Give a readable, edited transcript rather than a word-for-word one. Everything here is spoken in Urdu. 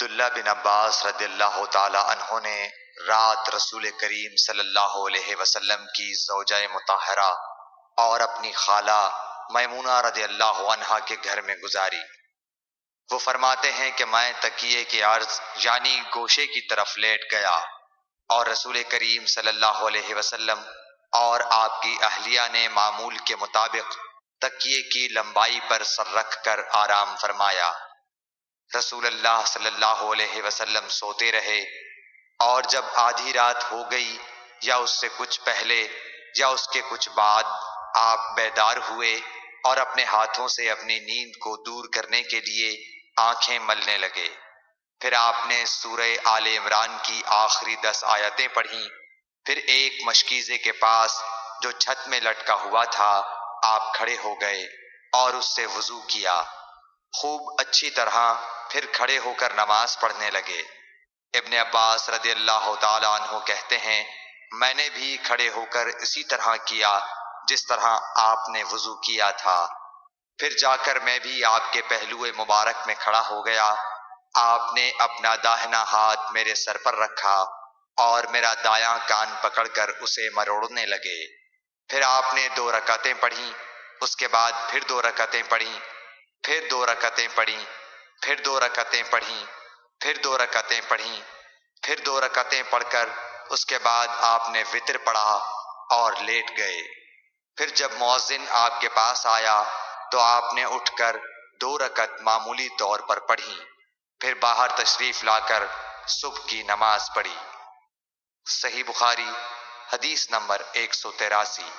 عبداللہ بن عباس رضی اللہ تعالی عنہ نے رات رسول کریم صلی اللہ علیہ وسلم کی زوجہ مطہرہ اور اپنی خالہ میمونہ رضی اللہ عنہا کے گھر میں گزاری۔ وہ فرماتے ہیں کہ میں تکیے کے عرض یعنی گوشے کی طرف لیٹ گیا اور رسول کریم صلی اللہ علیہ وسلم اور آپ کی اہلیہ نے معمول کے مطابق تکیے کی لمبائی پر سر رکھ کر آرام فرمایا۔ رسول اللہ صلی اللہ علیہ وسلم سوتے رہے اور جب آدھی رات ہو گئی یا اس سے کچھ پہلے یا اس کے کچھ بعد آپ بیدار ہوئے اور اپنے ہاتھوں سے اپنی نیند کو دور کرنے کے لیے آنکھیں ملنے لگے۔ پھر آپ نے سورہ آل عمران کی آخری 10 آیتیں پڑھیں۔ پھر ایک مشکیزے کے پاس جو چھت میں لٹکا ہوا تھا آپ کھڑے ہو گئے اور اس سے وضو کیا، خوب اچھی طرح، پھر کھڑے ہو کر نماز پڑھنے لگے۔ ابن عباس رضی اللہ تعالی عنہ کہتے ہیں میں نے بھی کھڑے ہو کر اسی طرح کیا جس طرح آپ نے وضو کیا تھا۔ پھر جا کر میں بھی آپ کے پہلو مبارک میں کھڑا ہو گیا۔ آپ نے اپنا داہنا ہاتھ میرے سر پر رکھا اور میرا دایاں کان پکڑ کر اسے مروڑنے لگے۔ پھر آپ نے 2 رکعتیں پڑھیں، اس کے بعد پھر 2 رکعتیں پڑھیں، پھر 2 رکعتیں پڑھیں، پھر 2 رکعتیں پڑھیں، پھر 2 رکعتیں پڑھیں، پھر 2 رکعتیں پڑھ کر اس کے بعد آپ نے وتر پڑھا اور لیٹ گئے۔ پھر جب مؤذن آپ کے پاس آیا تو آپ نے اٹھ کر 2 رکعت معمولی طور پر پڑھیں، پھر باہر تشریف لا کر صبح کی نماز پڑھی۔ صحیح بخاری حدیث نمبر 183۔